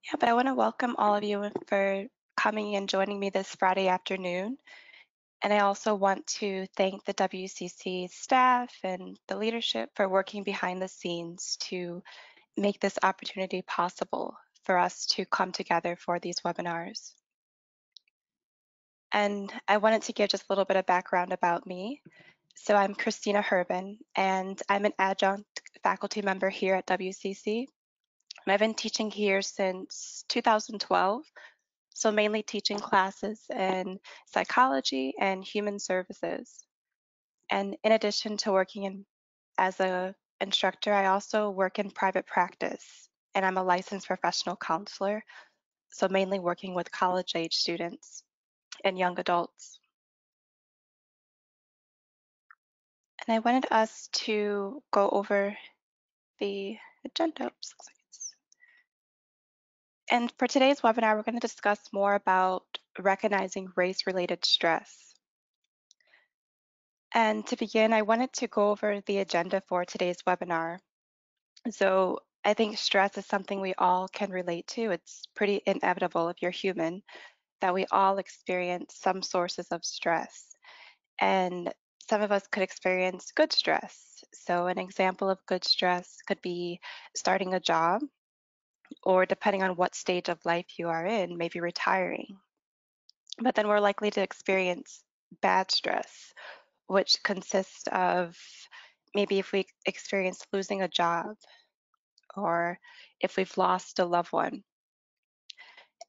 Yeah, but I want to welcome all of you for coming and joining me this Friday afternoon. And I also want to thank the WCC staff and the leadership for working behind the scenes to make this opportunity possible for us to come together for these webinars. And I wanted to give just a little bit of background about me. So I'm Christina Herbin, and I'm an adjunct faculty member here at WCC. And I've been teaching here since 2012. So mainly teaching classes in psychology and human services. And in addition to working as a instructor, I also work in private practice and I'm a licensed professional counselor. So mainly working with college age students and young adults. And I wanted us to go over the agenda. Oops, looks like and for today's webinar, we're going to discuss more about recognizing race-related stress. And to begin, I wanted to go over the agenda for today's webinar. So I think stress is something we all can relate to. It's pretty inevitable if you're human that we all experience some sources of stress. And some of us could experience good stress. So an example of good stress could be starting a job, or depending on what stage of life you are in, maybe retiring. But then we're likely to experience bad stress, which consists of maybe if we experience losing a job or if we've lost a loved one.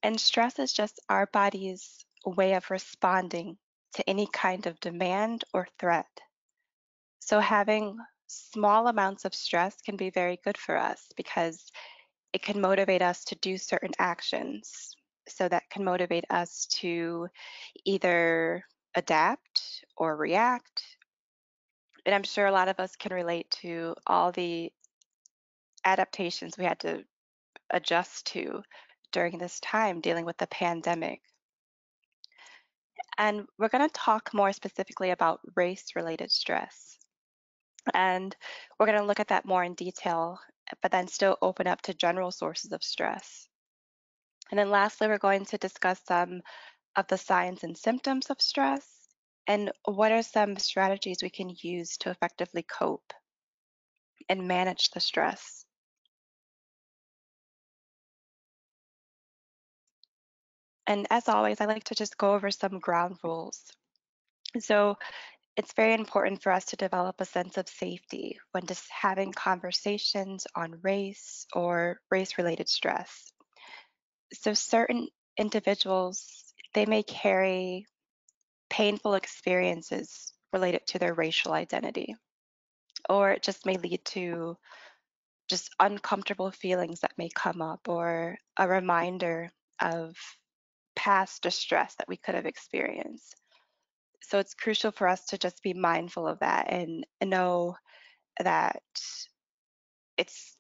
And stress is just our body's way of responding to any kind of demand or threat. So having small amounts of stress can be very good for us because it can motivate us to do certain actions. So that can motivate us to either adapt or react. And I'm sure a lot of us can relate to all the adaptations we had to adjust to during this time dealing with the pandemic. And we're going to talk more specifically about race-related stress. And we're going to look at that more in detail, but then still open up to general sources of stress. And then lastly, we're going to discuss some of the signs and symptoms of stress and what are some strategies we can use to effectively cope and manage the stress. And as always, I like to just go over some ground rules. So it's very important for us to develop a sense of safety when just having conversations on race or race-related stress. So certain individuals, they may carry painful experiences related to their racial identity, or it just may lead to just uncomfortable feelings that may come up or a reminder of past distress that we could have experienced. So it's crucial for us to just be mindful of that and know that it's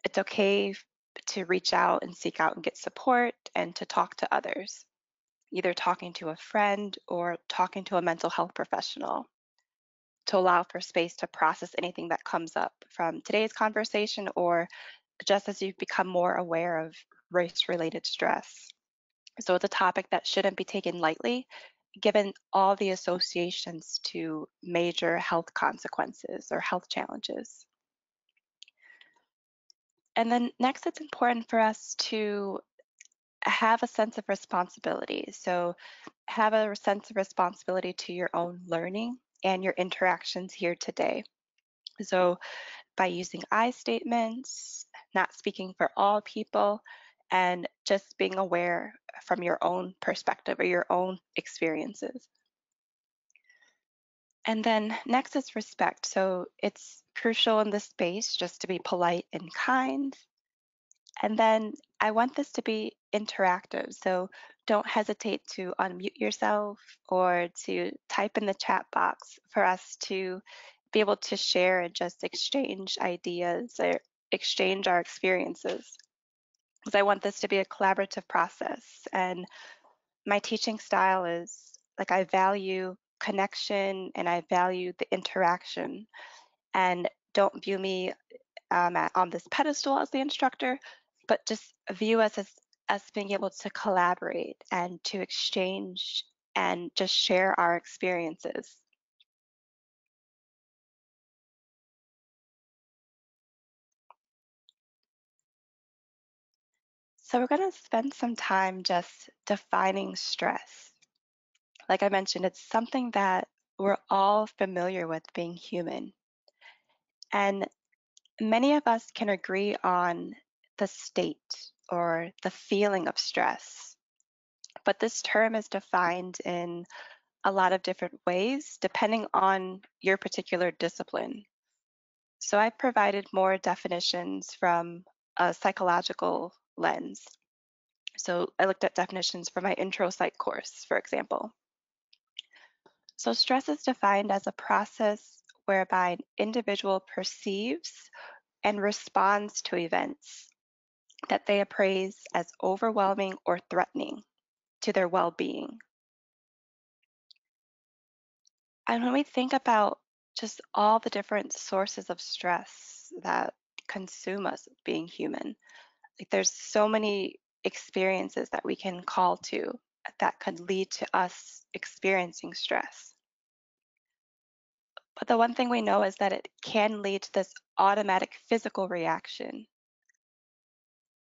it's okay to reach out and seek out and get support and to talk to others, either talking to a friend or talking to a mental health professional to allow for space to process anything that comes up from today's conversation or just as you become more aware of race-related stress. So it's a topic that shouldn't be taken lightly given all the associations to major health consequences or health challenges. And then next, it's important for us to have a sense of responsibility. So have a sense of responsibility to your own learning and your interactions here today. So by using I statements, not speaking for all people, and just being aware from your own perspective or your own experiences. And then next is respect. So it's crucial in this space just to be polite and kind. And then I want this to be interactive. So don't hesitate to unmute yourself or to type in the chat box for us to be able to share and just exchange ideas or exchange our experiences. Because I want this to be a collaborative process. And my teaching style is like I value connection and I value the interaction. And don't view me on this pedestal as the instructor, but just view us as us being able to collaborate and to exchange and just share our experiences. So, we're going to spend some time just defining stress. Like I mentioned, it's something that we're all familiar with being human. And many of us can agree on the state or the feeling of stress. But this term is defined in a lot of different ways depending on your particular discipline. So I provided more definitions from a psychological lens. So I looked at definitions for my intro psych course, for example. So stress is defined as a process whereby an individual perceives and responds to events that they appraise as overwhelming or threatening to their well being. And when we think about just all the different sources of stress that consume us being human, like there's so many experiences that we can call to that could lead to us experiencing stress. But the one thing we know is that it can lead to this automatic physical reaction.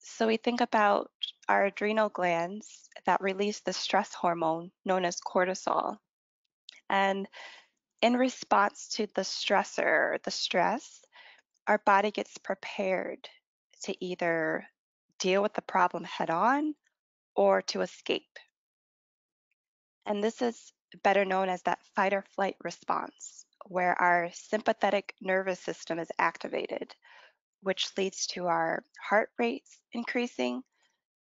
So we think about our adrenal glands that release the stress hormone known as cortisol. And in response to the stressor, or the stress, our body gets prepared to either deal with the problem head on or to escape. And this is better known as that fight or flight response, where our sympathetic nervous system is activated, which leads to our heart rates increasing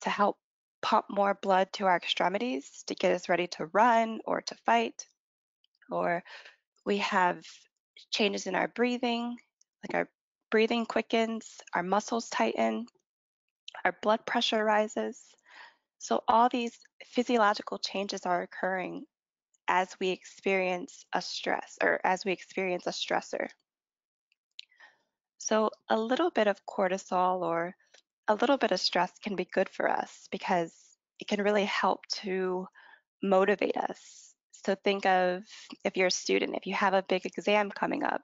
to help pump more blood to our extremities to get us ready to run or to fight. Or we have changes in our breathing, like our breathing quickens, our muscles tighten, our blood pressure rises. So, all these physiological changes are occurring as we experience a stress or as we experience a stressor. So, a little bit of cortisol or a little bit of stress can be good for us because it can really help to motivate us. So, think of if you're a student, if you have a big exam coming up,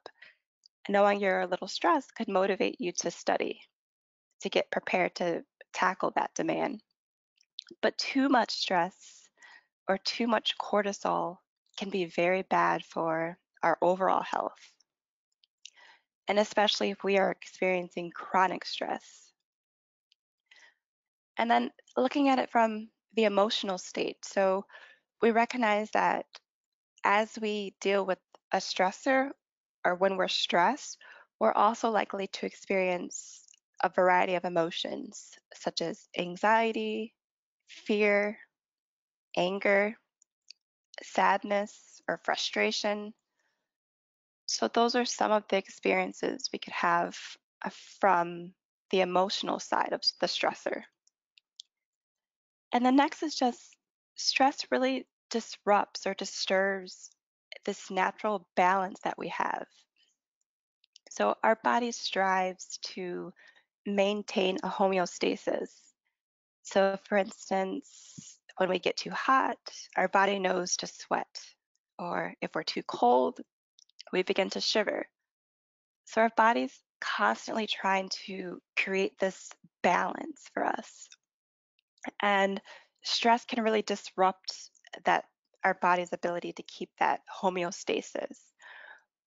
knowing you're a little stressed could motivate you to study, to get prepared to tackle that demand. But too much stress or too much cortisol can be very bad for our overall health, and especially if we are experiencing chronic stress. And then looking at it from the emotional state. So we recognize that as we deal with a stressor or when we're stressed, we're also likely to experience a variety of emotions such as anxiety, fear, anger, sadness, or frustration. So, those are some of the experiences we could have from the emotional side of the stressor. And the next is just stress really disrupts or disturbs this natural balance that we have. So, our body strives to maintain a homeostasis. So, for instance, when we get too hot, our body knows to sweat. Or if we're too cold, we begin to shiver. So, our body's constantly trying to create this balance for us. And stress can really disrupt that our body's ability to keep that homeostasis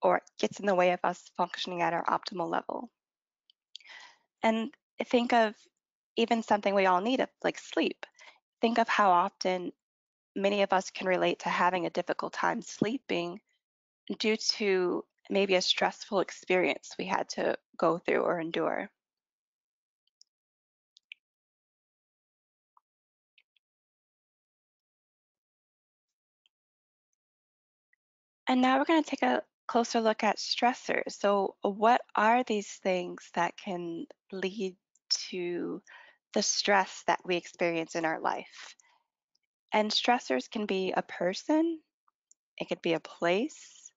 or it gets in the way of us functioning at our optimal level. And think of even something we all need, like sleep. Think of how often many of us can relate to having a difficult time sleeping due to maybe a stressful experience we had to go through or endure. And now we're going to take a closer look at stressors. So, what are these things that can lead to the stress that we experience in our life? And stressors can be a person, it could be a place,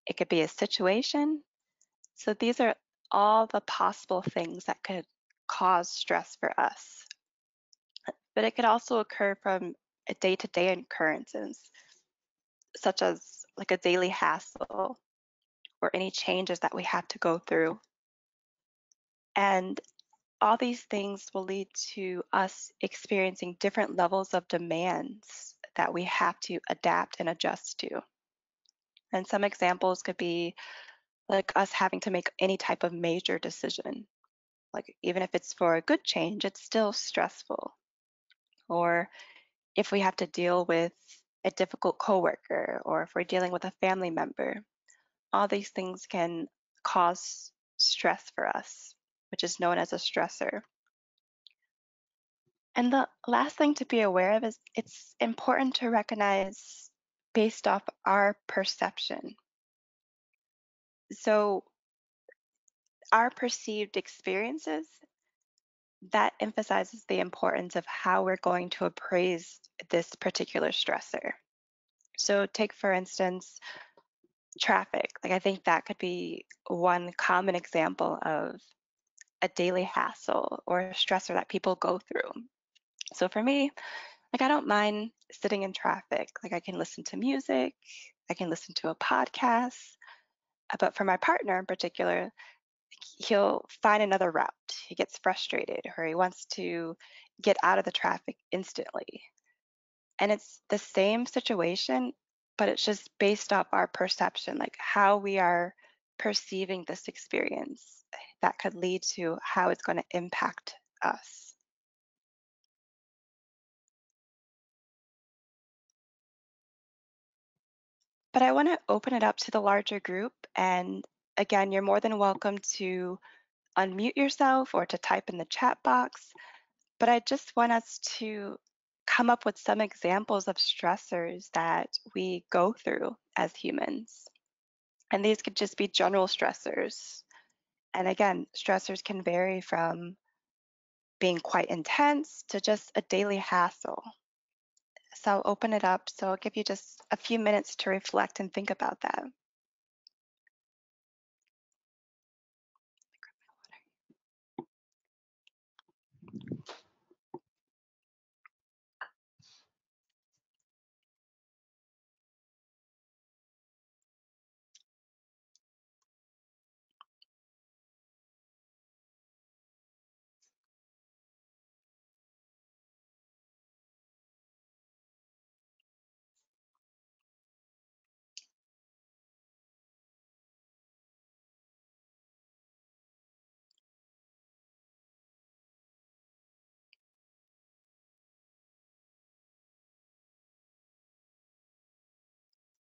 it could be a situation. So, these are all the possible things that could cause stress for us. but it could also occur from a day-to-day occurrences, such as like a daily hassle or any changes that we have to go through. And all these things will lead to us experiencing different levels of demands that we have to adapt and adjust to. And some examples could be like us having to make any type of major decision. Like even if it's for a good change, it's still stressful. Or if we have to deal with a difficult coworker or if we're dealing with a family member, all these things can cause stress for us, which is known as a stressor. And the last thing to be aware of is it's important to recognize based off our perception. So, our perceived experiences, that emphasizes the importance of how we're going to appraise this particular stressor. So, take for instance, traffic. Like, I think that could be one common example of a daily hassle or a stressor that people go through. So, for me, like, I don't mind sitting in traffic. Like, I can listen to music, I can listen to a podcast. But for my partner in particular, he'll find another route. He gets frustrated or he wants to get out of the traffic instantly. And it's the same situation, but it's just based off our perception, like how we are perceiving this experience that could lead to how it's going to impact us. But I want to open it up to the larger group. And again, you're more than welcome to unmute yourself or to type in the chat box. But I just want us to come up with some examples of stressors that we go through as humans. And these could just be general stressors. And again, stressors can vary from being quite intense to just a daily hassle. So I'll open it up. So I'll give you just a few minutes to reflect and think about that.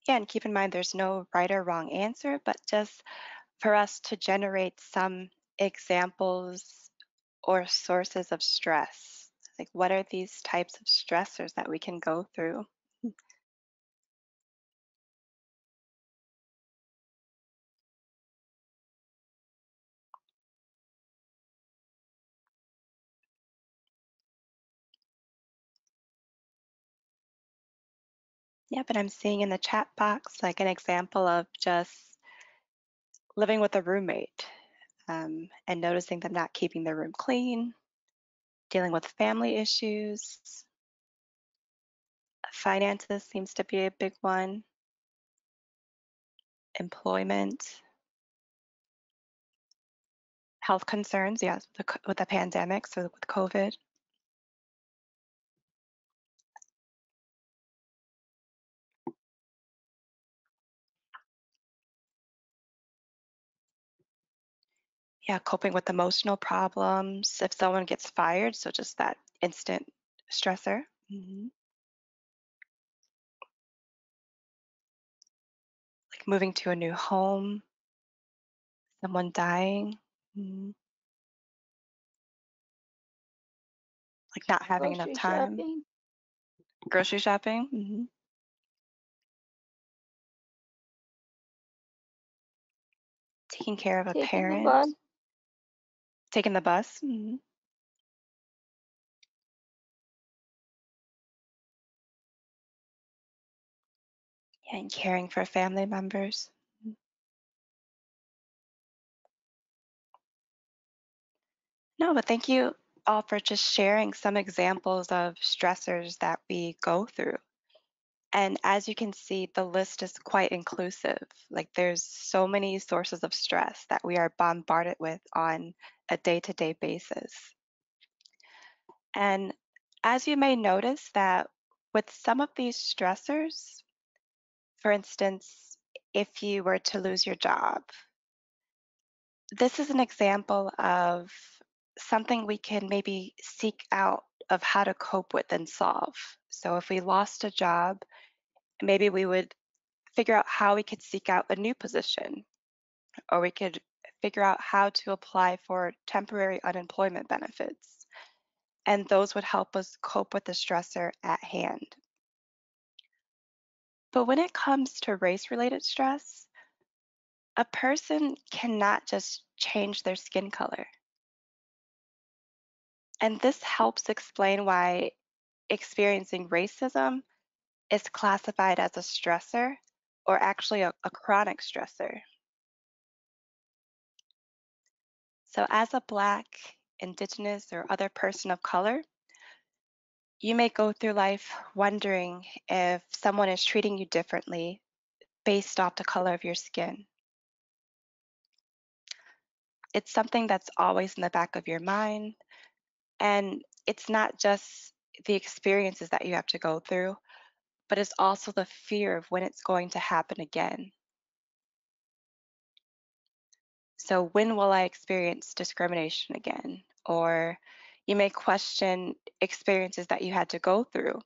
Yeah, and keep in mind there's no right or wrong answer, but just for us to generate some examples or sources of stress. Like, what are these types of stressors that we can go through? Yeah, but I'm seeing in the chat box like an example of just living with a roommate and noticing them not keeping their room clean, dealing with family issues. Finances seems to be a big one, employment, health concerns, yes, with the pandemic, so with COVID. Yeah, coping with emotional problems, if someone gets fired, so just that instant stressor. Like moving to a new home, someone dying, mhm, like not having enough Grocery time, shopping, grocery shopping, taking care of a taking the parent, bus, taking the bus, yeah, and caring for family members. Mhm. No, but thank you. all for just sharing some examples of stressors that we go through. And as you can see, the list is quite inclusive. Like there's so many sources of stress that we are bombarded with on a day-to-day basis. And as you may notice that with some of these stressors, for instance, if you were to lose your job, this is an example of something we can maybe seek out of how to cope with and solve. So if we lost a job, maybe we would figure out how we could seek out a new position, or we could figure out how to apply for temporary unemployment benefits. And those would help us cope with the stressor at hand. But when it comes to race-related stress, a person cannot just change their skin color. And this helps explain why experiencing racism is classified as a stressor or actually a chronic stressor. So, as a Black, Indigenous, or other person of color, you may go through life wondering if someone is treating you differently based off the color of your skin. It's something that's always in the back of your mind, and it's not just the experiences that you have to go through, but it's also the fear of when it's going to happen again. So, when will I experience discrimination again? Or you may question experiences that you had to go through.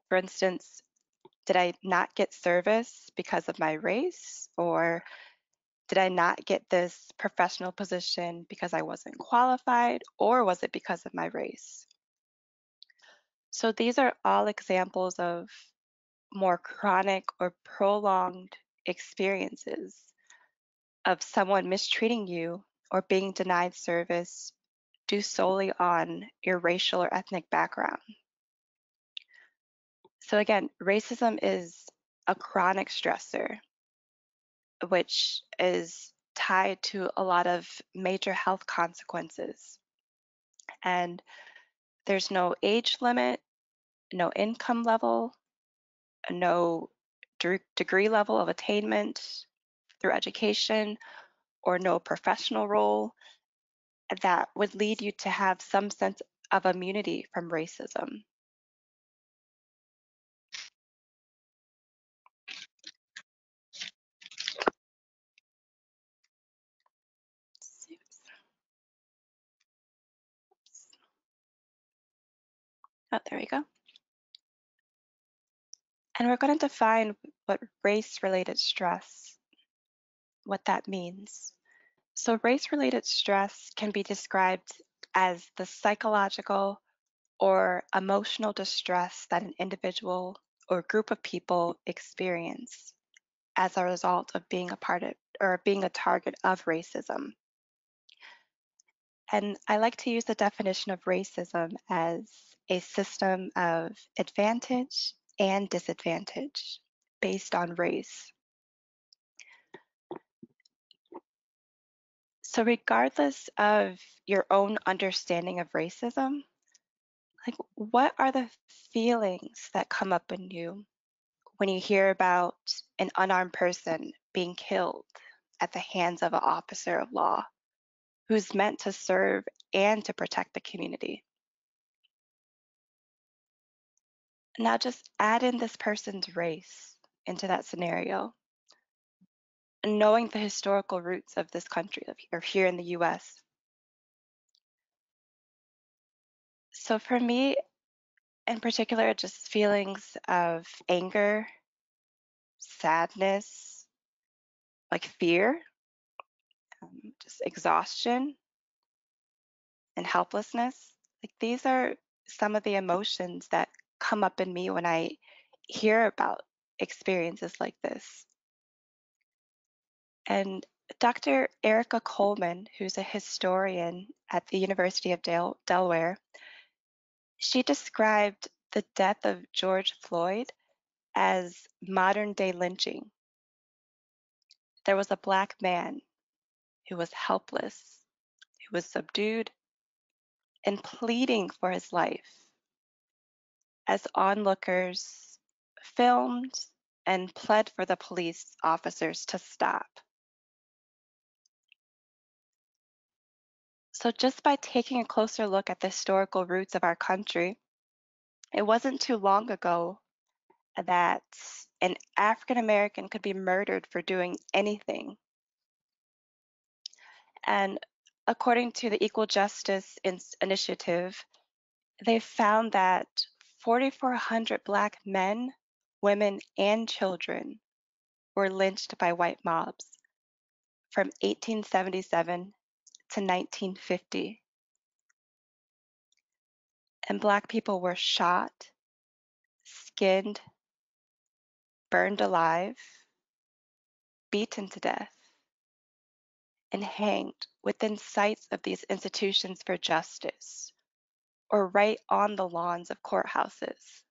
For instance, did I not get service because of my race? Or did I not get this professional position because I wasn't qualified? Or was it because of my race? So, these are all examples of more chronic or prolonged experiences of someone mistreating you or being denied service due solely on your racial or ethnic background. So, again, racism is a chronic stressor, which is tied to a lot of major health consequences. And there's no age limit, no income level, no degree level of attainment through education, or no professional role that would lead you to have some sense of immunity from racism. Oh, there we go. And we're going to define what race-related stress, what that means. So race-related stress can be described as the psychological or emotional distress that an individual or group of people experience as a result of being a part of or being a target of racism. And I like to use the definition of racism as a system of advantage and disadvantage based on race. So, regardless of your own understanding of racism, like what are the feelings that come up in you when you hear about an unarmed person being killed at the hands of an officer of law who's meant to serve and to protect the community? Now, just add in this person's race into that scenario, knowing the historical roots of this country, or here in the US. So, for me in particular, just feelings of anger, sadness, like fear, just exhaustion and helplessness. Like these are some of the emotions that come up in me when I hear about experiences like this. And Dr. Erica Coleman, who's a historian at the University of Delaware, she described the death of George Floyd as modern day lynching. There was a Black man who was helpless, who was subdued, and pleading for his life as onlookers filmed and pled for the police officers to stop. So, just by taking a closer look at the historical roots of our country, it wasn't too long ago that an African American could be murdered for doing anything. And according to the Equal Justice Initiative, they found that 4,400 Black men, women, and children were lynched by white mobs from 1877 to 1950. And Black people were shot, skinned, burned alive, beaten to death, and hanged within sights of these institutions for justice or right on the lawns of courthouses.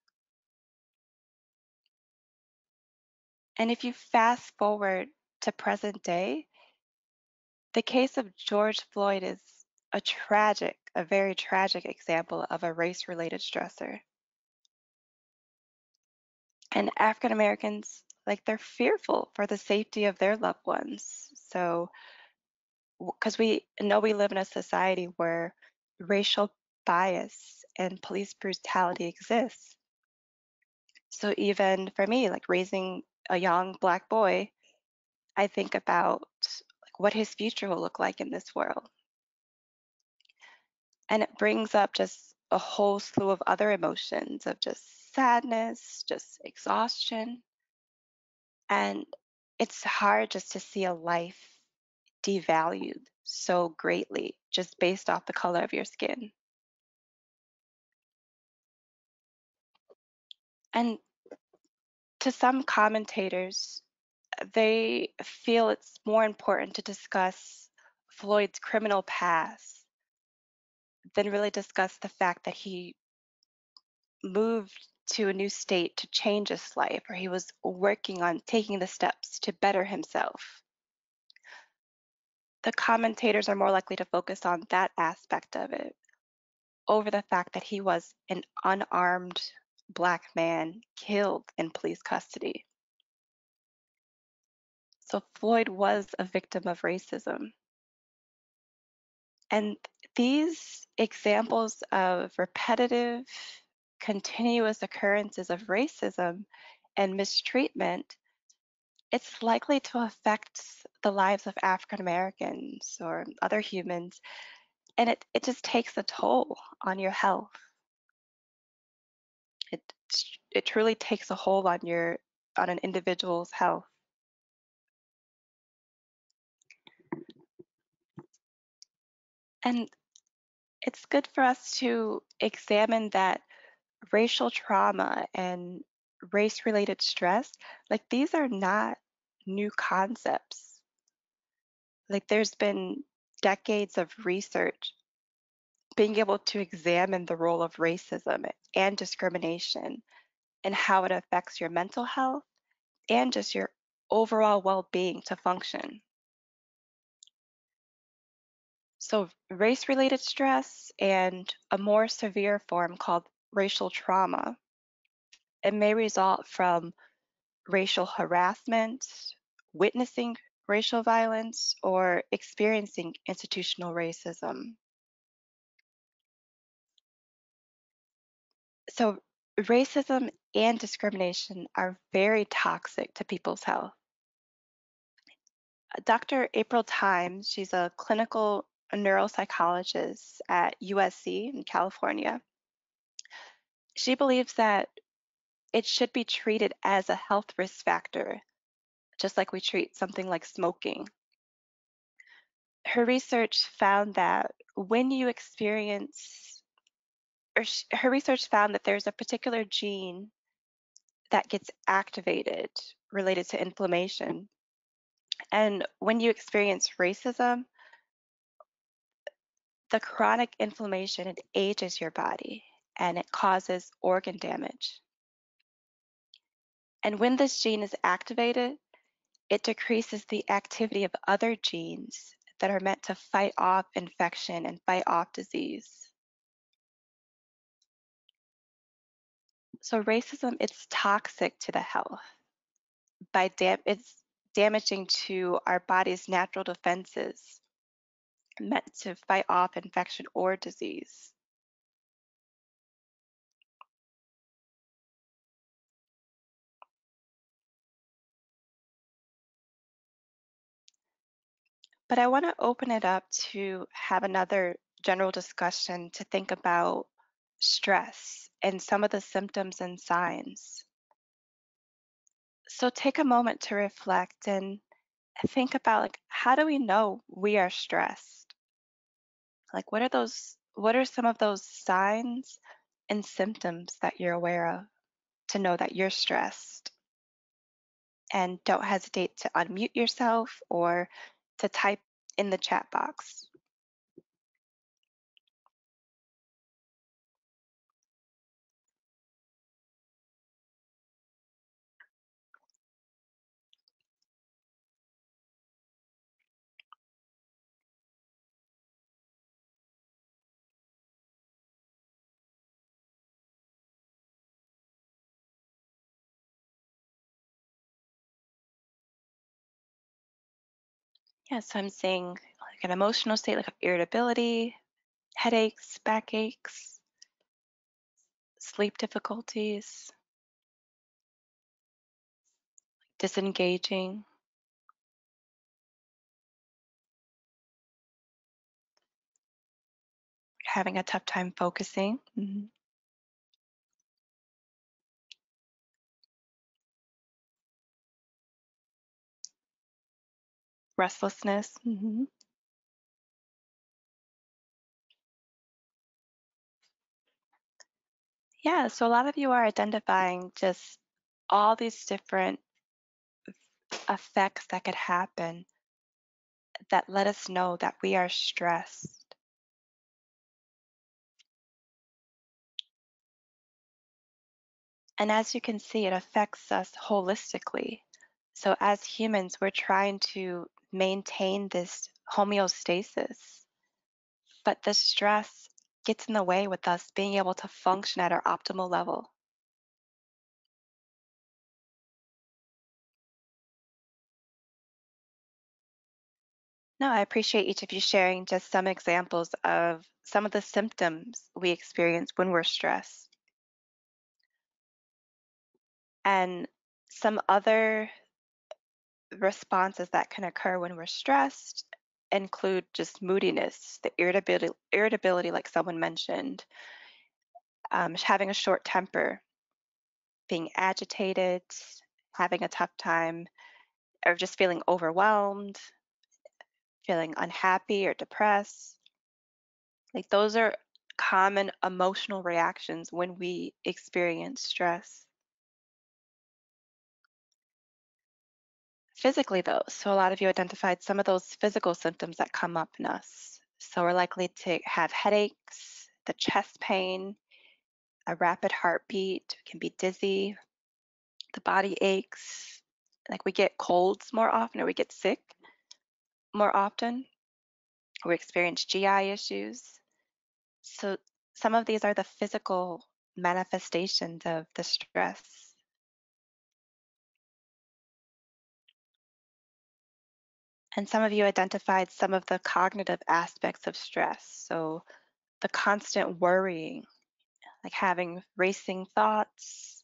And if you fast forward to present day, the case of George Floyd is a very tragic example of a race-related stressor. And African Americans, like, they're fearful for the safety of their loved ones. So, because we know we live in a society where racial bias and police brutality exists. So even for me, like raising a young Black boy, I think about like what his future will look like in this world. And it brings up just a whole slew of other emotions of just sadness, just exhaustion. And it's hard just to see a life devalued so greatly just based off the color of your skin. And to some commentators, they feel it's more important to discuss Floyd's criminal past than really discuss the fact that he moved to a new state to change his life, or he was working on taking the steps to better himself. The commentators are more likely to focus on that aspect of it over the fact that he was an unarmed Black man killed in police custody. So Floyd was a victim of racism. And these examples of repetitive, continuous occurrences of racism and mistreatment, it's likely to affect the lives of African Americans or other humans, and it just takes a toll on your health. It it truly takes a hold on an individual's health. And it's good for us to examine that racial trauma and race related stress, like these are not new concepts. Like there's been decades of research being able to examine the role of racism and discrimination and how it affects your mental health and just your overall well being to function. So, race related stress and a more severe form called racial trauma, it may result from racial harassment, witnessing racial violence, or experiencing institutional racism. So, racism and discrimination are very toxic to people's health. Dr. April Times, she's a clinical neuropsychologist at USC in California. She believes that it should be treated as a health risk factor, just like we treat something like smoking. Her research found that when you experience, her research found that there's a particular gene that gets activated related to inflammation. And when you experience racism, the chronic inflammation, it ages your body and it causes organ damage. And when this gene is activated, it decreases the activity of other genes that are meant to fight off infection and fight off disease. So racism, it's toxic to the health it's damaging to our body's natural defenses meant to fight off infection or disease. But I want to open it up to have another general discussion to think about stress and some of the symptoms and signs. So take a moment to reflect and think about like how do we know we are stressed? Like what are some of those signs and symptoms that you're aware of to know that you're stressed? And don't hesitate to unmute yourself or to type in the chat box. Yeah, so I'm seeing like an emotional state like irritability, headaches, backaches, sleep difficulties, disengaging, having a tough time focusing, restlessness. Yeah, so a lot of you are identifying just all these different effects that could happen that let us know that we are stressed. And as you can see, it affects us holistically. So as humans, we're trying to maintain this homeostasis, but the stress gets in the way with us being able to function at our optimal level. No, I appreciate each of you sharing just some examples of some of the symptoms we experience when we're stressed. And some other responses that can occur when we're stressed include just moodiness, the irritability like someone mentioned, having a short temper, being agitated, having a tough time, or just feeling overwhelmed, feeling unhappy or depressed. Like those are common emotional reactions when we experience stress. Physically, though, so a lot of you identified some of those physical symptoms that come up in us. So we're likely to have headaches, the chest pain, a rapid heartbeat, can be dizzy, the body aches, like we get colds more often or we get sick more often, or we experience GI issues. So some of these are the physical manifestations of the stress. And some of you identified some of the cognitive aspects of stress. So the constant worrying, like having racing thoughts,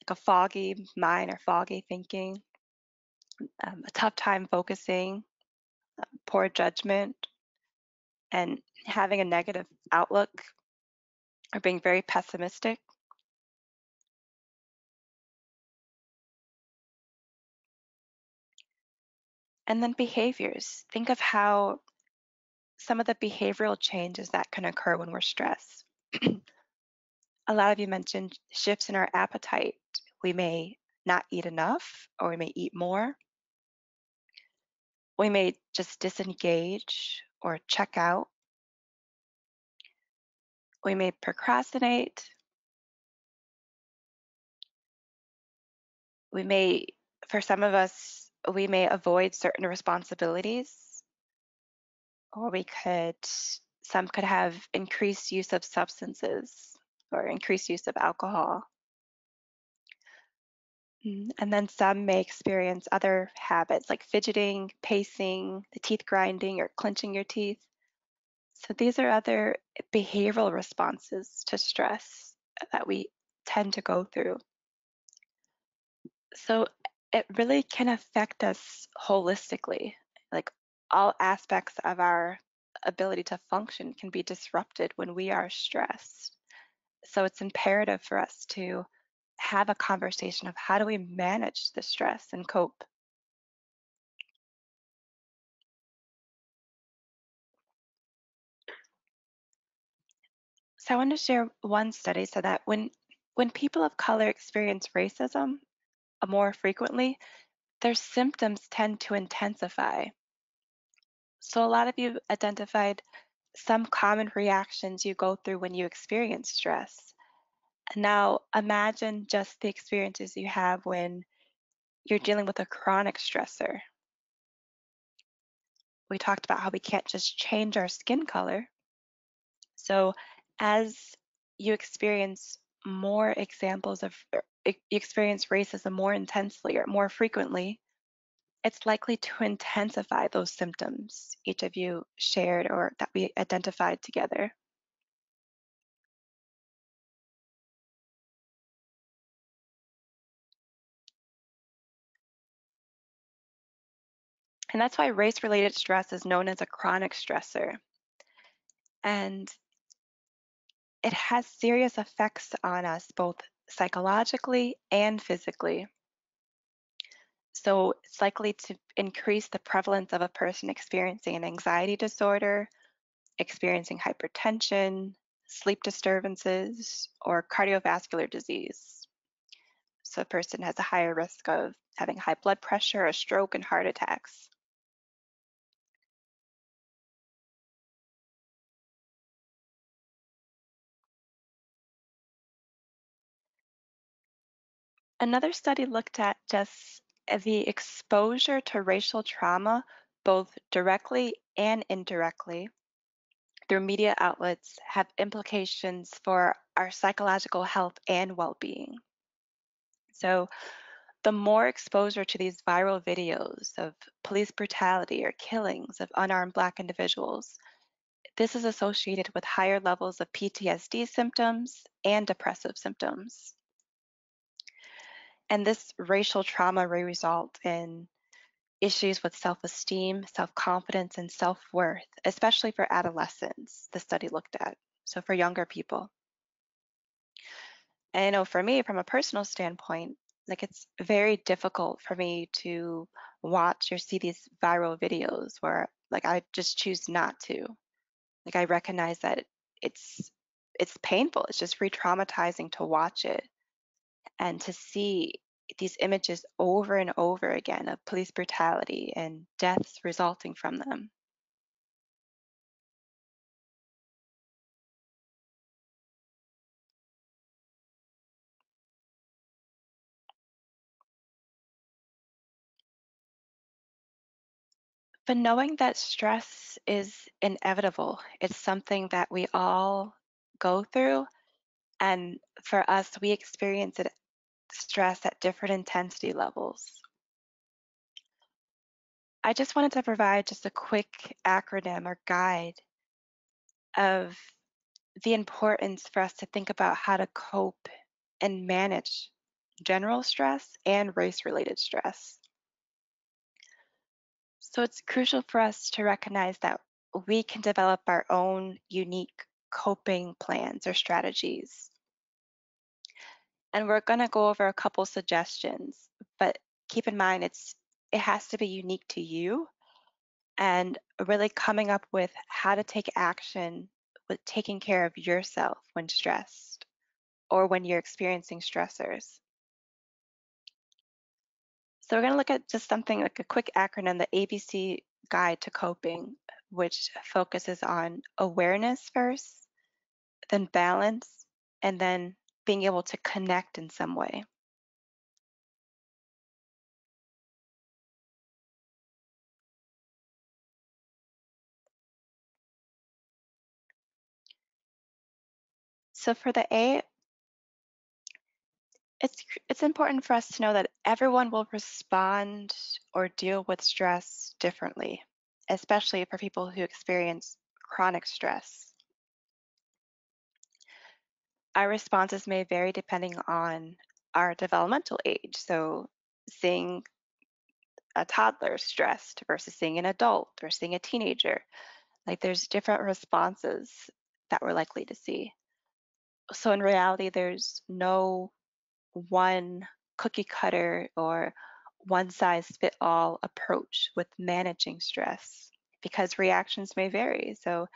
like a foggy mind or foggy thinking, a tough time focusing, poor judgment, and having a negative outlook or being very pessimistic. And then behaviors. Think of how some of the behavioral changes that can occur when we're stressed. A lot of you mentioned shifts in our appetite. We may not eat enough or we may eat more. We may just disengage or check out. We may procrastinate. We may, for some of us, we may avoid certain responsibilities, or some could have increased use of substances or increased use of alcohol. And then some may experience other habits like fidgeting, pacing, the teeth grinding, or clenching your teeth. So these are other behavioral responses to stress that we tend to go through. So it really can affect us holistically. Like all aspects of our ability to function can be disrupted when we are stressed. So it's imperative for us to have a conversation of how do we manage the stress and cope. So I want to share one study so that when people of color experience racism more frequently, their symptoms tend to intensify. So a lot of you identified some common reactions you go through when you experience stress. Now imagine just the experiences you have when you're dealing with a chronic stressor. We talked about how we can't just change our skin color. So as you experience more examples of you experience racism more intensely or more frequently, it's likely to intensify those symptoms each of you shared or that we identified together. And that's why race related stress is known as a chronic stressor. And it has serious effects on us, both psychologically and physically. So it's likely to increase the prevalence of a person experiencing an anxiety disorder, experiencing hypertension, sleep disturbances, or cardiovascular disease. So a person has a higher risk of having high blood pressure, a stroke, and heart attacks. Another study looked at just the exposure to racial trauma, both directly and indirectly, through media outlets have implications for our psychological health and well being. So, the more exposure to these viral videos of police brutality or killings of unarmed Black individuals, this is associated with higher levels of PTSD symptoms and depressive symptoms. And this racial trauma may result in issues with self esteem, self confidence, and self worth, especially for adolescents, the study looked at. So, for younger people. And I know for me, from a personal standpoint, like it's very difficult for me to watch or see these viral videos where like I just choose not to. Like I recognize that it's it's painful. It's just re-traumatizing to watch it and to see these images over and over again of police brutality and deaths resulting from them. But knowing that stress is inevitable, it's something that we all go through. And for us, we experience it stress at different intensity levels. I just wanted to provide just a quick acronym or guide of the importance for us to think about how to cope and manage general stress and race related stress. So it's crucial for us to recognize that we can develop our own unique coping plans or strategies. And we're going to go over a couple suggestions, but keep in mind it has to be unique to you and really coming up with how to take action with taking care of yourself when stressed or when you're experiencing stressors. So we're going to look at just something like a quick acronym, the ABC Guide to Coping, which focuses on awareness first, then balance, and then being able to connect in some way. So for the A, It's important for us to know that everyone will respond or deal with stress differently, especially for people who experience chronic stress. Our responses may vary depending on our developmental age. So, seeing a toddler stressed versus seeing an adult or seeing a teenager, like there's different responses that we're likely to see. So, in reality, there's no one cookie cutter or one size fit all approach with managing stress because reactions may vary. So,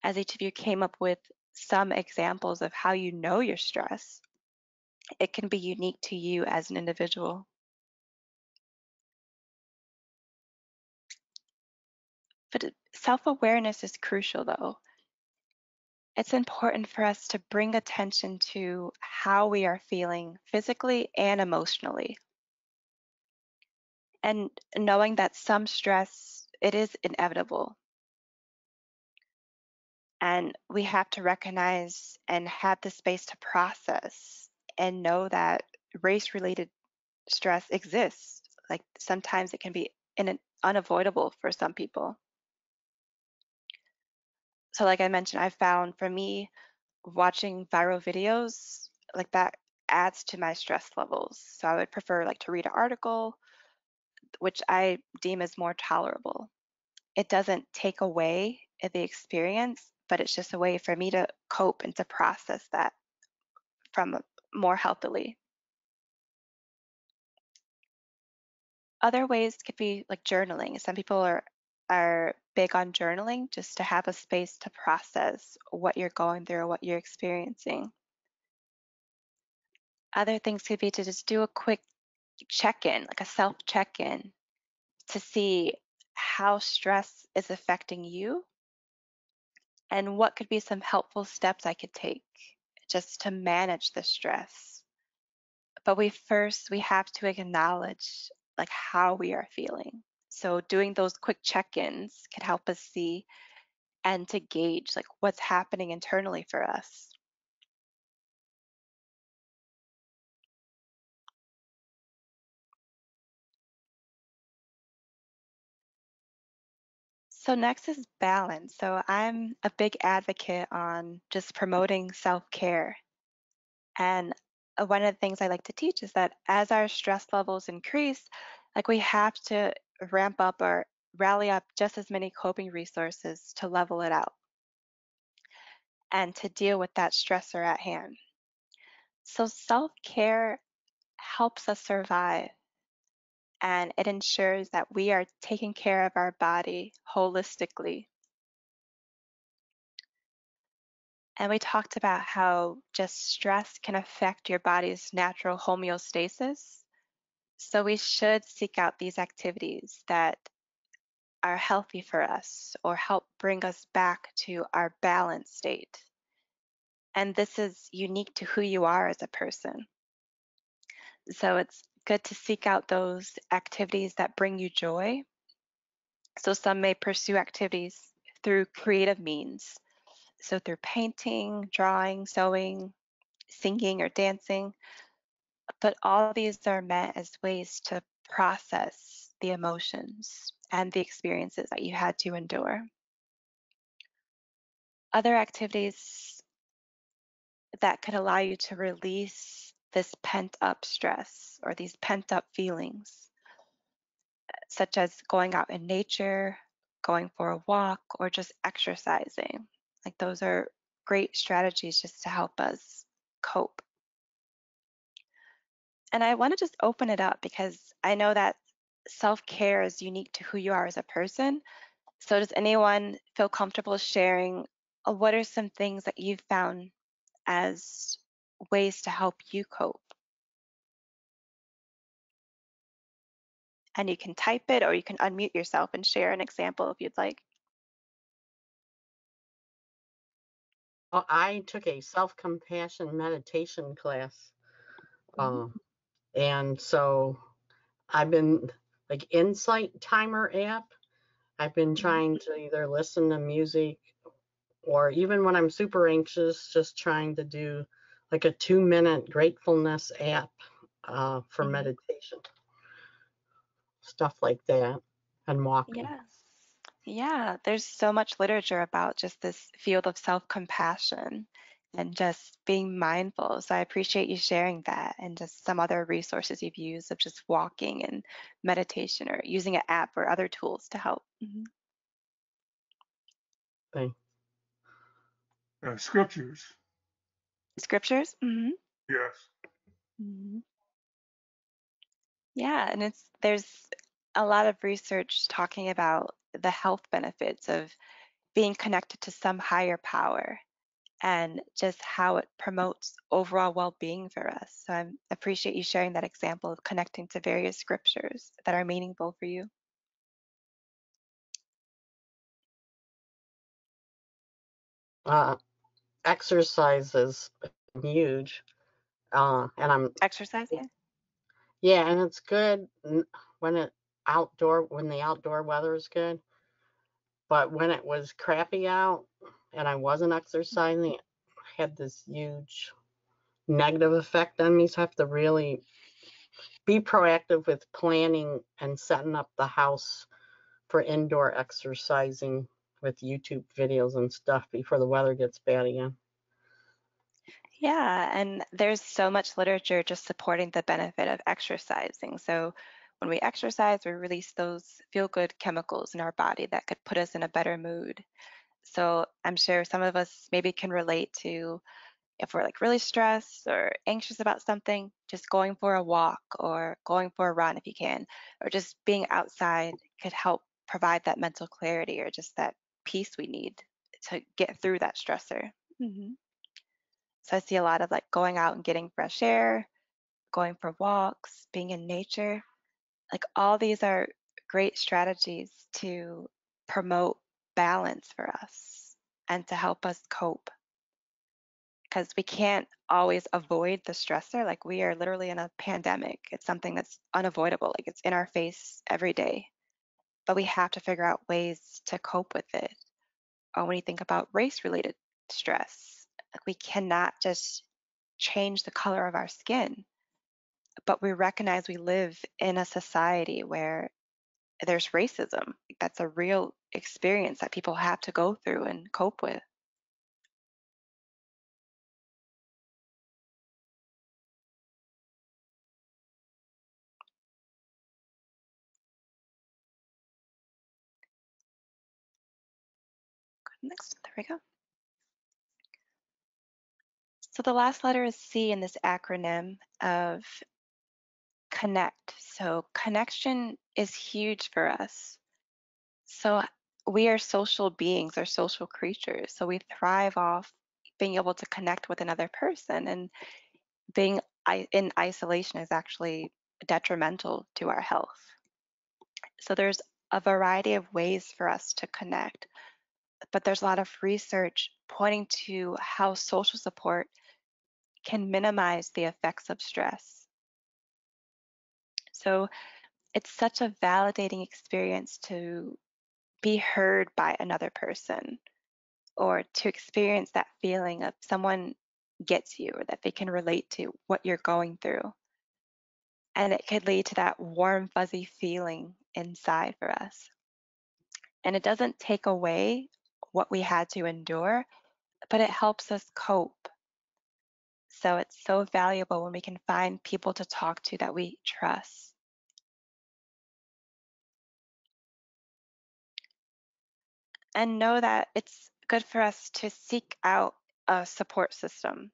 as each of you came up with some examples of how you know you're stressed, it can be unique to you as an individual. But self awareness is crucial, though. It's important for us to bring attention to how we are feeling physically and emotionally. And knowing that some stress, it is inevitable. And we have to recognize and have the space to process and know that race related stress exists. Like sometimes it can be unavoidable for some people. So, like I mentioned, I found for me, watching viral videos like that adds to my stress levels. So, I would prefer like to read an article, which I deem as more tolerable. It doesn't take away the experience, but it's just a way for me to cope and to process that from more healthily. Other ways could be like journaling. Some people are big on journaling just to have a space to process what you're going through or what you're experiencing. Other things could be to just do a quick check-in, like a self check-in to see how stress is affecting you and what could be some helpful steps I could take just to manage the stress. But we have to acknowledge like how we are feeling. So doing those quick check-ins can help us see and to gauge like what's happening internally for us. So next is balance. So I'm a big advocate on just promoting self-care. And one of the things I like to teach is that as our stress levels increase, like we have to ramp up or rally up just as many coping resources to level it out and to deal with that stressor at hand. So self care helps us survive and it ensures that we are taking care of our body holistically. And we talked about how just stress can affect your body's natural homeostasis. So we should seek out these activities that are healthy for us or help bring us back to our balanced state. And this is unique to who you are as a person. So it's good to seek out those activities that bring you joy. So some may pursue activities through creative means. So through painting, drawing, sewing, singing, or dancing. But all these are meant as ways to process the emotions and the experiences that you had to endure. Other activities that could allow you to release this pent up stress or these pent up feelings, such as going out in nature, going for a walk, or just exercising. Like those are great strategies just to help us cope. And I want to just open it up because I know that self care is unique to who you are as a person. So, does anyone feel comfortable sharing what are some things that you've found as ways to help you cope? And you can type it or you can unmute yourself and share an example if you'd like. Well, I took a self-compassion meditation class, Mhm. uh, and so I've been like Insight Timer app. I've been Mhm. trying to either listen to music or even when I'm super anxious, just trying to do like a 2-minute gratefulness app for Mhm. meditation, stuff like that, and walking. Yeah. Yeah, there's so much literature about just this field of self-compassion and just being mindful. So I appreciate you sharing that and just some other resources you've used of just walking and meditation or using an app or other tools to help. Thing. Scriptures. Scriptures? Yes. Hmm. Yeah, and there's a lot of research talking about the health benefits of being connected to some higher power and just how it promotes overall well-being for us. So I appreciate you sharing that example of connecting to various scriptures that are meaningful for you. Uh, Exercise is huge, and I'm Exercise, yeah. yeah, and it's good when when the outdoor weather is good. But when it was crappy out and I wasn't exercising, it had this huge negative effect on me. So I have to really be proactive with planning and setting up the house for indoor exercising with YouTube videos and stuff before the weather gets bad again. Yeah, and there's so much literature just supporting the benefit of exercising. So when we exercise, we release those feel-good chemicals in our body that could put us in a better mood. So I'm sure some of us maybe can relate to if we're like really stressed or anxious about something, just going for a walk or going for a run if you can, or just being outside could help provide that mental clarity or just that peace we need to get through that stressor. hmm So I see a lot of like going out and getting fresh air, going for walks, being in nature. Like all these are great strategies to promote balance for us and to help us cope because we can't always avoid the stressor. Like we are literally in a pandemic. It's something that's unavoidable. Like it's in our face every day. But we have to figure out ways to cope with it. Or when you think about race-related stress, like we cannot just change the color of our skin, but we recognize we live in a society where there's racism. That's a real experience that people have to go through and cope with. Next, there we go. So the last letter is C in this acronym of connect. So connection is huge for us. So we are social beings, or social creatures. So we thrive off being able to connect with another person, and being in isolation is actually detrimental to our health. So there's a variety of ways for us to connect, but there's a lot of research pointing to how social support can minimize the effects of stress. So it's such a validating experience to be heard by another person or to experience that feeling of someone gets you or that they can relate to what you're going through. And it could lead to that warm, fuzzy feeling inside for us. And it doesn't take away what we had to endure, but it helps us cope. So it's so valuable when we can find people to talk to that we trust. And know that it's good for us to seek out a support system.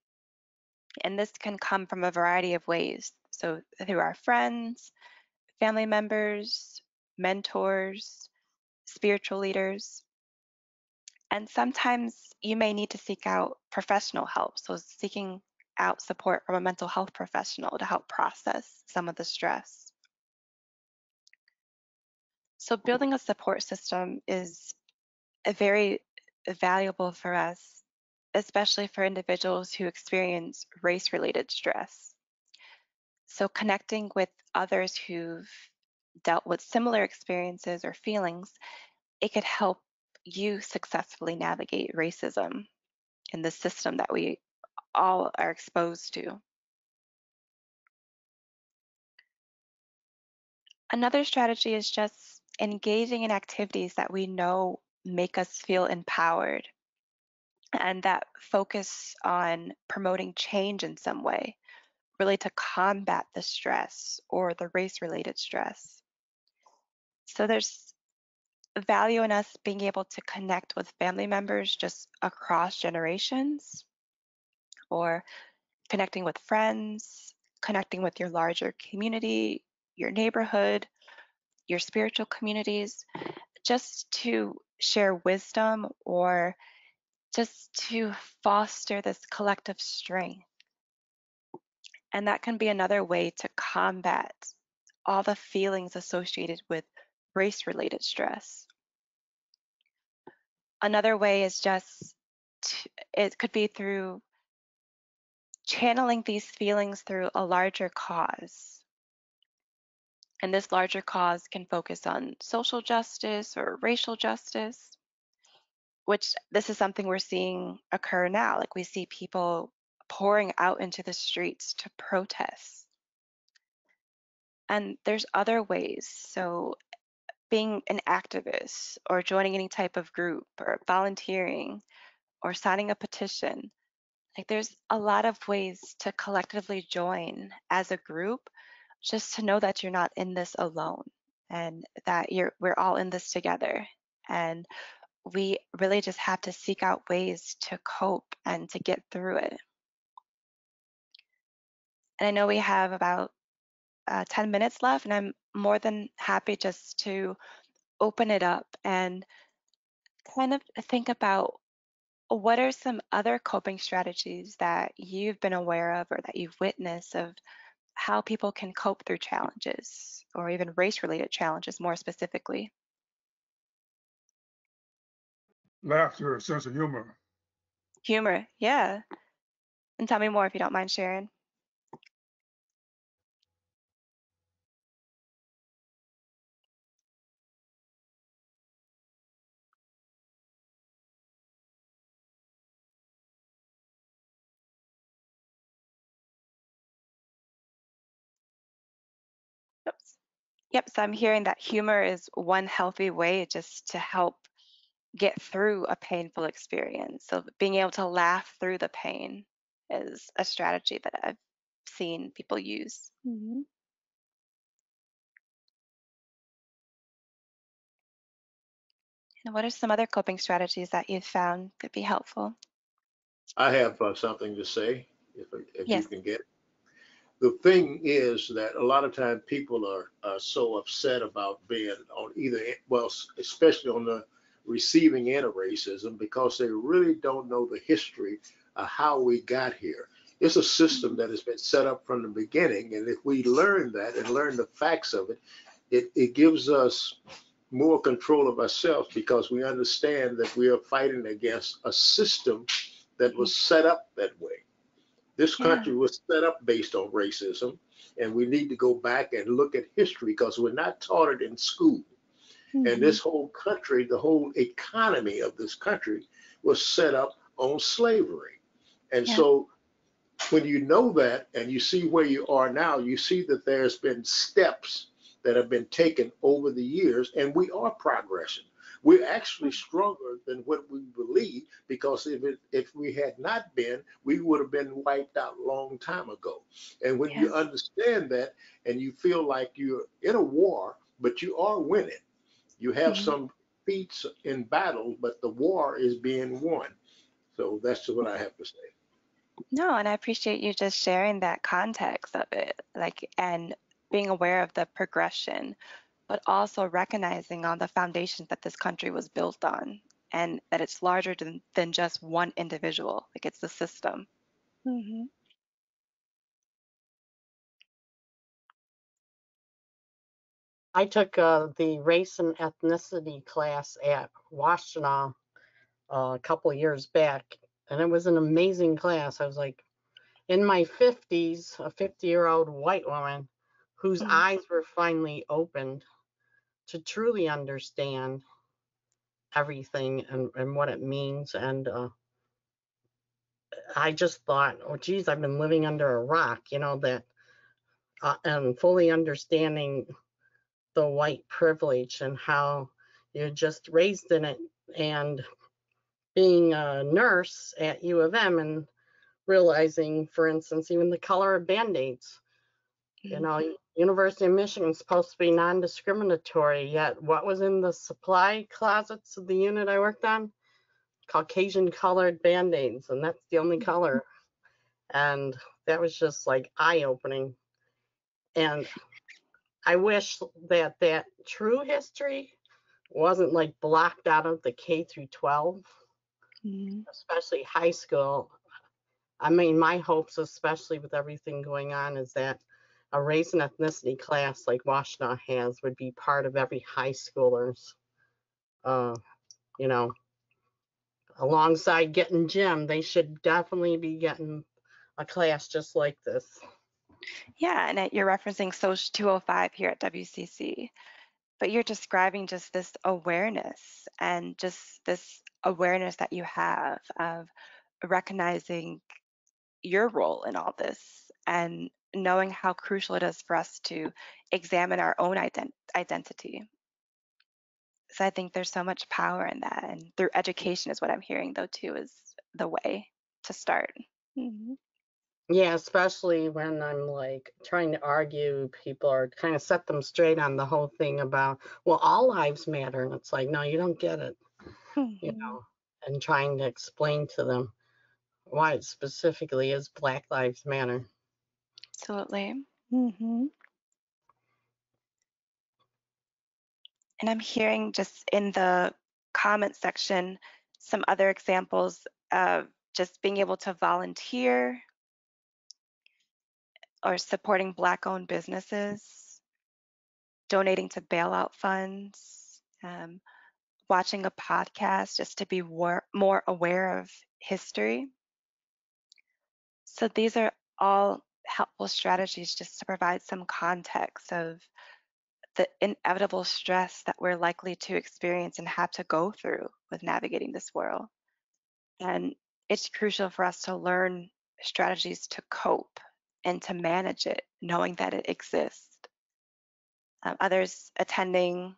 And this can come from a variety of ways. So, through our friends, family members, mentors, spiritual leaders. And sometimes you may need to seek out professional help. So, seeking out support from a mental health professional to help process some of the stress. So, building a support system is very valuable for us, especially for individuals who experience race related stress. So, connecting with others who've dealt with similar experiences or feelings, it could help you successfully navigate racism in the system that we all are exposed to. Another strategy is just engaging in activities that we know make us feel empowered and that focus on promoting change in some way, really to combat the stress or the race related stress. So there's value in us being able to connect with family members just across generations or connecting with friends, connecting with your larger community, your neighborhood, your spiritual communities, just to share wisdom or just to foster this collective strength. And that can be another way to combat all the feelings associated with race related stress. Another way is just, it could be through channeling these feelings through a larger cause. And this larger cause can focus on social justice or racial justice, which this is something we're seeing occur now. Like we see people pouring out into the streets to protest. And there's other ways. So being an activist or joining any type of group or volunteering or signing a petition. Like there's a lot of ways to collectively join as a group just to know that you're not in this alone and that we're all in this together. And we really just have to seek out ways to cope and to get through it. And I know we have about 10 minutes left, and I'm more than happy just to open it up and kind of think about what are some other coping strategies that you've been aware of or that you've witnessed of how people can cope through challenges or even race related challenges more specifically? Laughter, a sense of humor. Humor, yeah. And tell me more if you don't mind sharing. Yep. Yep, so I'm hearing that humor is one healthy way just to help get through a painful experience. So being able to laugh through the pain is a strategy that I've seen people use. And what are some other coping strategies that you've found could be helpful? I have something to say, if you Yes. can get it. The thing is that a lot of times people are so upset about being on either, well, especially on the receiving end of racism because they really don't know the history of how we got here. It's a system that has been set up from the beginning, and if we learn that and learn the facts of it, it gives us more control of ourselves because we understand that we are fighting against a system that Mhm. was set up that way. This Yeah. country was set up based on racism, and we need to go back and look at history because we're not taught it in school. And Hmm. this whole country, the whole economy of this country, was set up on slavery. And Yeah. so when you know that and you see where you are now, you see that there's been steps that have been taken over the years, and we are progressing. We're actually stronger than what we believe because if we had not been, we would have been wiped out a long time ago. And when Yeah. you understand that and you feel like you're in a war, but you are winning, you have Mhm. some feats in battle, but the war is being won. So that's what I have to say. No, and I appreciate you just sharing that context of it, like, and being aware of the progression, but also recognizing on the foundation that this country was built on and that it's larger than just one individual, like it's the system. Hmm. I took the race and ethnicity class at Washtenaw a couple years back, and it was an amazing class. I was like in my 50s, a 50-year-old white woman whose Hmm. eyes were finally opened to truly understand everything and what it means. And I just thought, oh, geez, I've been living under a rock, that and fully understanding the white privilege and how you're just raised in it. And being a nurse at U of M and realizing, for instance, even the color of Band-Aids. University of Michigan is supposed to be non-discriminatory, yet what was in the supply closets of the unit I worked on? Caucasian colored Band-Aids, and that's the only color. And that was just like eye-opening. And I wish that that true history wasn't like blocked out of the K through 12, especially high school. I mean, my hopes, especially with everything going on, is that a race and ethnicity class like Washtenaw has would be part of every high schooler's, you know, alongside getting gym, they should definitely be getting a class just like this. Yeah, and you're referencing SOCH 205 here at WCC, but you're describing just this awareness and just this awareness that you have of recognizing your role in all this and knowing how crucial it is for us to examine our own identity. So I think there's so much power in that, and through education is what I'm hearing though too is the way to start. Mhm. Yeah, especially when I'm like trying to argue, people are kind of set them straight on the whole thing about, well, all lives matter. And it's like, no, you don't get it, Mhm. and trying to explain to them why it specifically is Black Lives Matter. Absolutely. Hmm. And I'm hearing just in the comment section some other examples of just being able to volunteer or supporting Black-owned businesses, donating to bailout funds, watching a podcast just to be more aware of history. So these are all helpful strategies just to provide some context of the inevitable stress that we're likely to experience and have to go through with navigating this world. And it's crucial for us to learn strategies to cope and to manage it, knowing that it exists. Others attending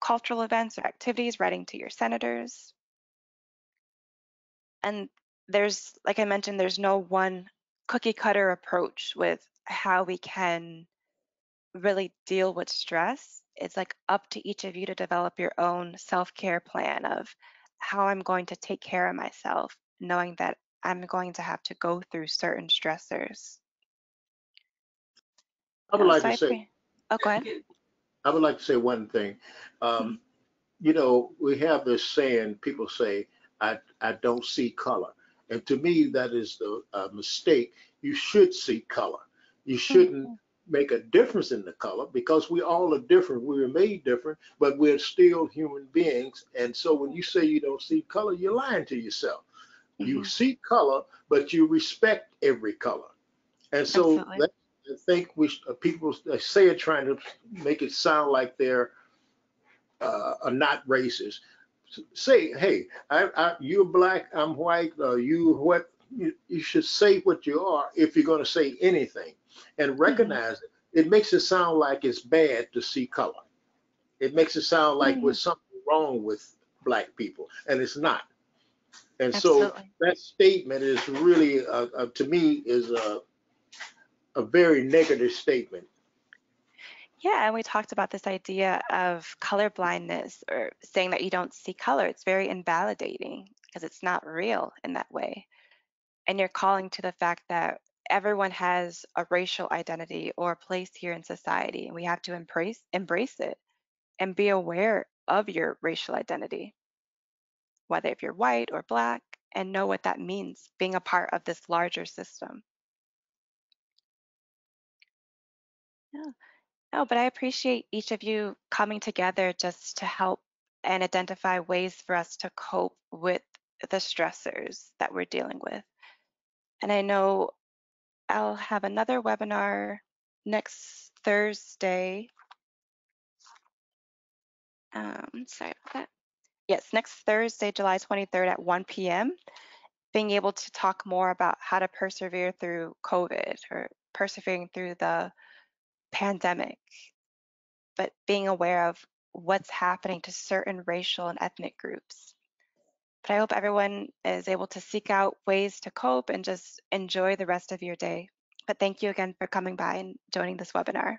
cultural events or activities, writing to your senators. And there's, like I mentioned, there's no one cookie cutter approach with how we can really deal with stress. It's like up to each of you to develop your own self-care plan of how I'm going to take care of myself, knowing that I'm going to have to go through certain stressors. I would like So to I say, pray. Oh, go ahead. I would like to say one thing. Mhm. Um, we have this saying, people say, I don't see color. And to me, that is the mistake. You should see color. You shouldn't Mhm. make a difference in the color because we all are different. We were made different, but we're still human beings. And so when you say you don't see color, you're lying to yourself. You Mhm. see color, but you respect every color. And so Absolutely. that, I think people say it trying to make it sound like they're are not racist. Say, hey, you're black, I'm white, you what? You should say what you are if you're going to say anything, and Mhm. recognize it. It makes it sound like it's bad to see color. It makes it sound like Mhm. there's something wrong with black people, and it's not. And so Absolutely. that statement is really, to me, is a very negative statement. Yeah, and we talked about this idea of color blindness or saying that you don't see color. It's very invalidating because it's not real in that way. And you're calling to the fact that everyone has a racial identity or a place here in society, and we have to embrace it and be aware of your racial identity, whether if you're white or black, and know what that means being a part of this larger system. Yeah. No, but I appreciate each of you coming together just to help and identify ways for us to cope with the stressors that we're dealing with. And I know I'll have another webinar next Thursday. Sorry about that. Yes, next Thursday, July 23rd at 1 p.m. being able to talk more about how to persevere through COVID or persevering through the pandemic, but being aware of what's happening to certain racial and ethnic groups. But I hope everyone is able to seek out ways to cope and just enjoy the rest of your day. But thank you again for coming by and joining this webinar.